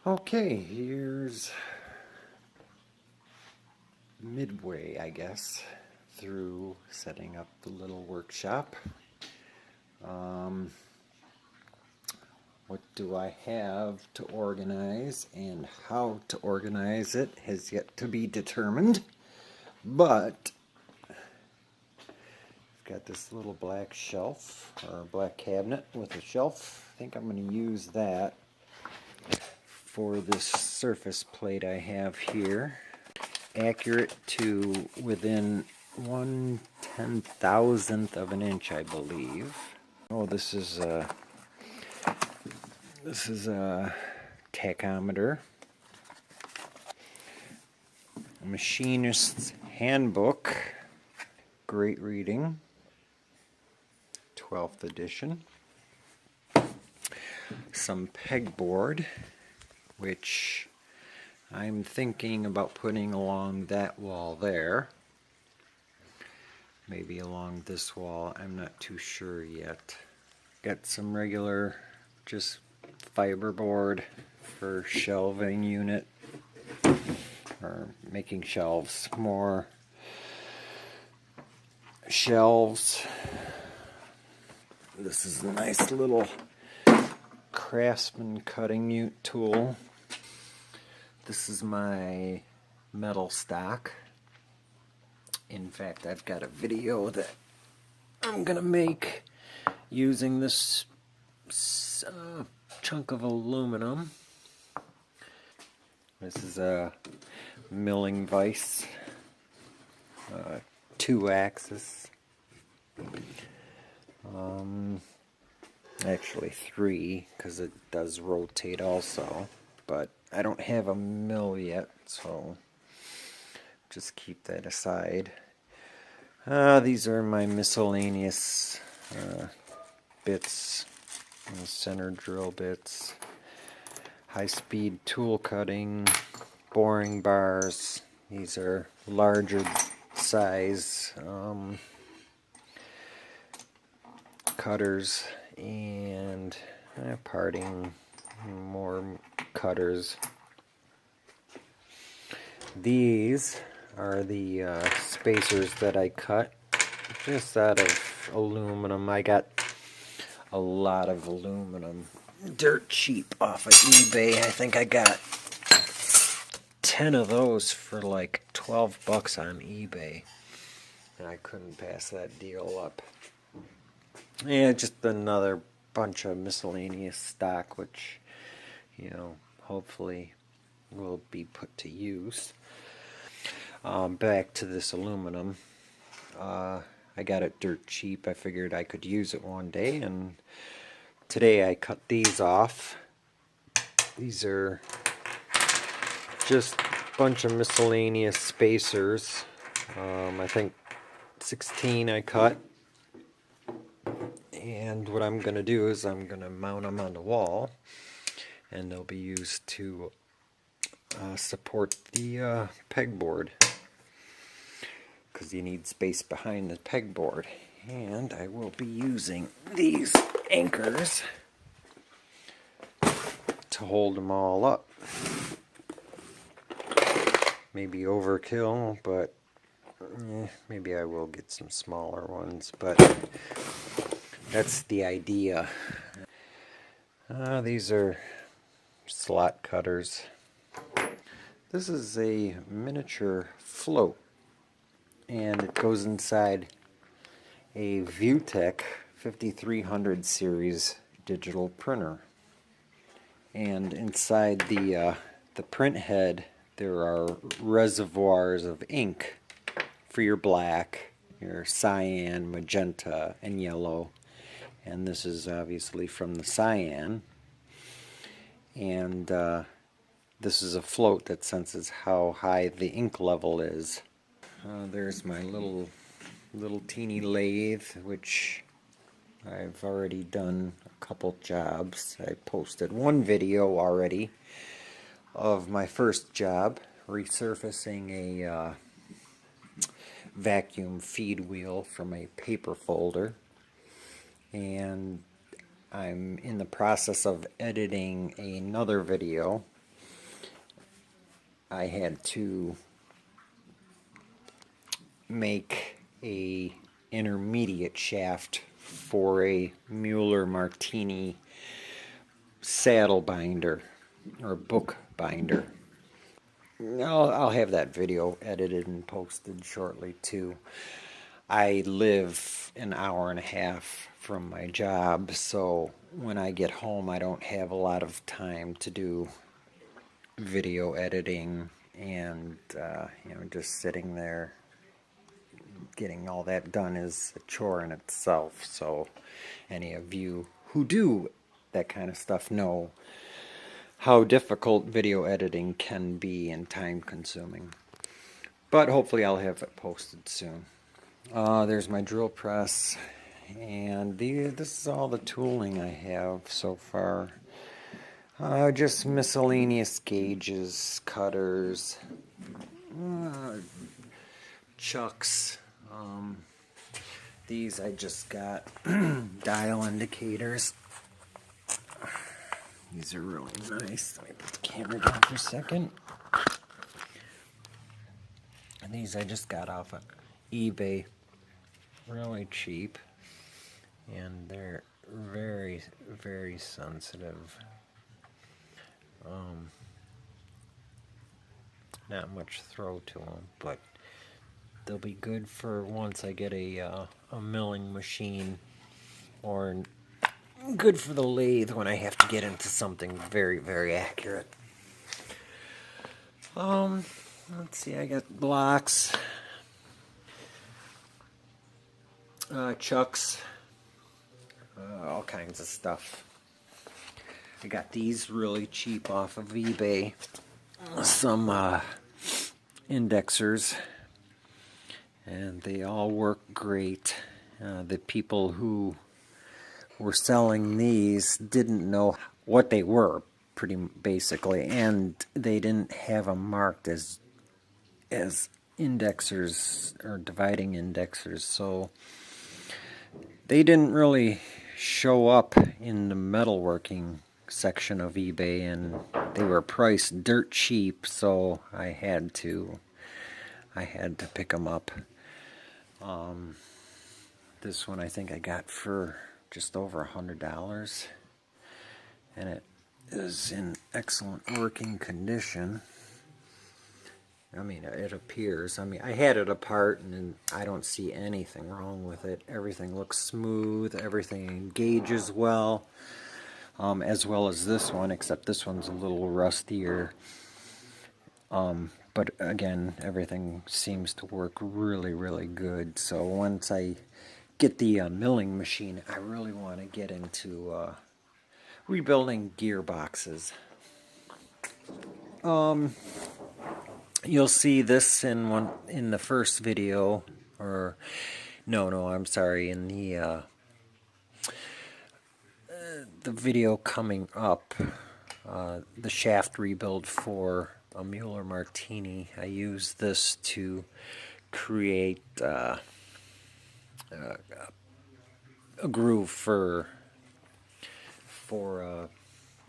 Okay, here's midway, I guess, through setting up the little workshop. What do I have to organize, and how to organize it has yet to be determined, but I've got this little black shelf, or black cabinet with a shelf. I think I'm going to use that for this surface plate I have here. Accurate to within 1/10,000th of an inch, I believe. Oh, this is a tachometer, a machinist's handbook, great reading, 12th edition, some pegboard, which I'm thinking about putting along that wall there. Maybe along this wall, I'm not too sure yet. Got some regular, just fiberboard for shelving unit, or making shelves, more shelves. This is a nice little Craftsman cutting tool. This is my metal stock. In fact, I've got a video that I'm gonna make using this chunk of aluminum. This is a milling vise, 2-axis. Actually 3, because it does rotate also, but I don't have a mill yet, so just keep that aside. These are my miscellaneous bits, center drill bits, high-speed tool cutting, boring bars. These are larger size cutters, and parting, more cutters. These are the spacers that I cut just out of aluminum. I got a lot of aluminum dirt cheap off of eBay. I think I got 10 of those for like 12 bucks on eBay, and I couldn't pass that deal up. Yeah, just another bunch of miscellaneous stock, which, you know, hopefully will be put to use. Back to this aluminum. I got it dirt cheap. I figured I could use it one day, and today I cut these off. These are just a bunch of miscellaneous spacers. I think 16 I cut. And what I'm going to do is I'm going to mount them on the wall, and they'll be used to support the pegboard, because you need space behind the pegboard. And I will be using these anchors to hold them all up. Maybe overkill, but maybe I will get some smaller ones, but that's the idea. These are slot cutters. This is a miniature float, and it goes inside a ViewTech 5300 series digital printer. And inside the print head, there are reservoirs of ink for your black, your cyan, magenta, and yellow. And this is obviously from the cyan. And this is a float that senses how high the ink level is. There's my little teeny lathe, which I've already done a couple jobs. I posted one video already of my first job, resurfacing a vacuum feed wheel from a paper folder. And I'm in the process of editing another video I had to make a intermediate shaft for a Mueller Martini saddle binder or book binder. I'll have that video edited and posted shortly too. I live an hour and a half from my job, so when I get home I don't have a lot of time to do video editing and just sitting there getting all that done is a chore in itself. So any of you who do that kind of stuff know how difficult video editing can be and time consuming. But hopefully I'll have it posted soon. There's my drill press, and this is all the tooling I have so far. Just miscellaneous gauges, cutters, chucks. These I just got dial indicators. These are really nice. Let me put the camera down for a second. And these I just got off of eBay. Really cheap. And they're very, very sensitive. Not much throw to them, but they'll be good for once I get a milling machine, or good for the lathe when I have to get into something very, very accurate. Let's see, I got blocks, chucks, all kinds of stuff. I got these really cheap off of eBay. Some indexers, and they all work great. The people who were selling these didn't know what they were, pretty basically, and they didn't have them marked as indexers or dividing indexers, so they didn't really show up in the metalworking section of eBay, and they were priced dirt cheap, so I had to pick them up. This one I think I got for just over $100, and it is in excellent working condition. I mean, it appears. I mean, I had it apart, and I don't see anything wrong with it. Everything looks smooth. Everything engages well. As well as this one, except this one's a little rustier. But again, everything seems to work really, really good. So once I get the milling machine, I really want to get into rebuilding gearboxes. You'll see this in the first video, or no, I'm sorry, in the video coming up, the shaft rebuild for a Mueller Martini. I use this to create a groove for a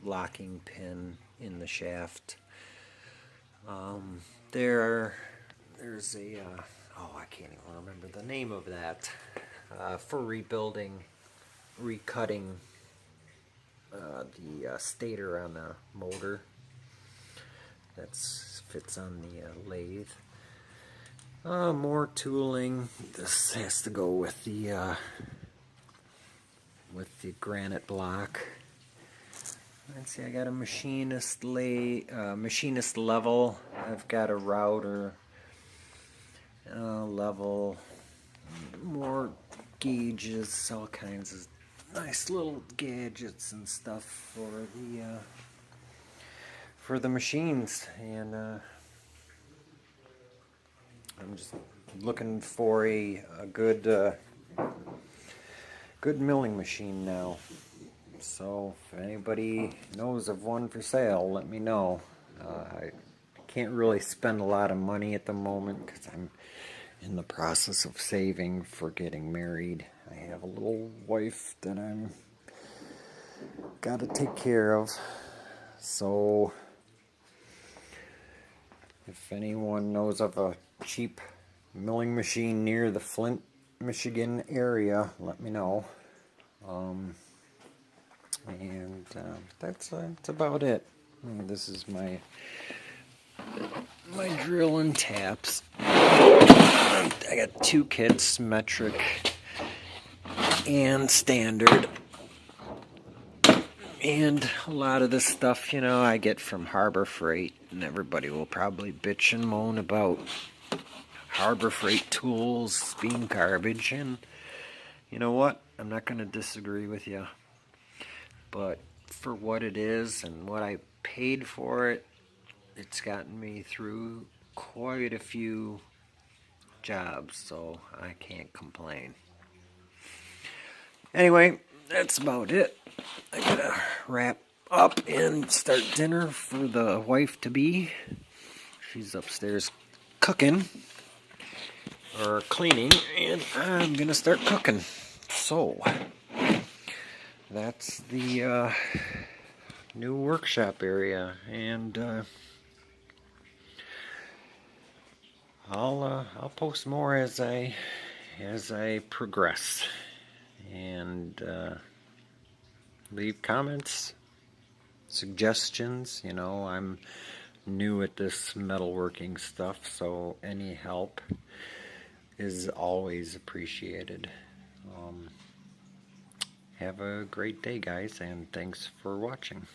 locking pin in the shaft. There's a I can't even remember the name of that, for rebuilding, recutting the stator on the motor that fits on the lathe. More tooling. This has to go with the granite block. Let's see, I got a machinist level. I've got a router level, more gauges, all kinds of nice little gadgets and stuff for the machines, and I'm just looking for a good milling machine now. So if anybody knows of one for sale, let me know. I can't really spend a lot of money at the moment because I'm in the process of saving for getting married. I have a little wife that I'm got to take care of. So If anyone knows of a cheap milling machine near the Flint, Michigan area, let me know. That's about it. This is my drill and taps. I got two kits, metric and standard. And a lot of this stuff, you know, I get from Harbor Freight, and everybody will probably bitch and moan about Harbor Freight tools being garbage, and you know what? I'm not going to disagree with you. But for what it is and what I paid for it, it's gotten me through quite a few jobs, so I can't complain. Anyway, that's about it. I gotta wrap up and start dinner for the wife-to-be. She's upstairs cooking, or cleaning, and I'm gonna start cooking. So, that's the new workshop area, and I'll post more as I progress, and leave comments, suggestions. You know, I'm new at this metalworking stuff, so any help is always appreciated. Have a great day, guys, and thanks for watching.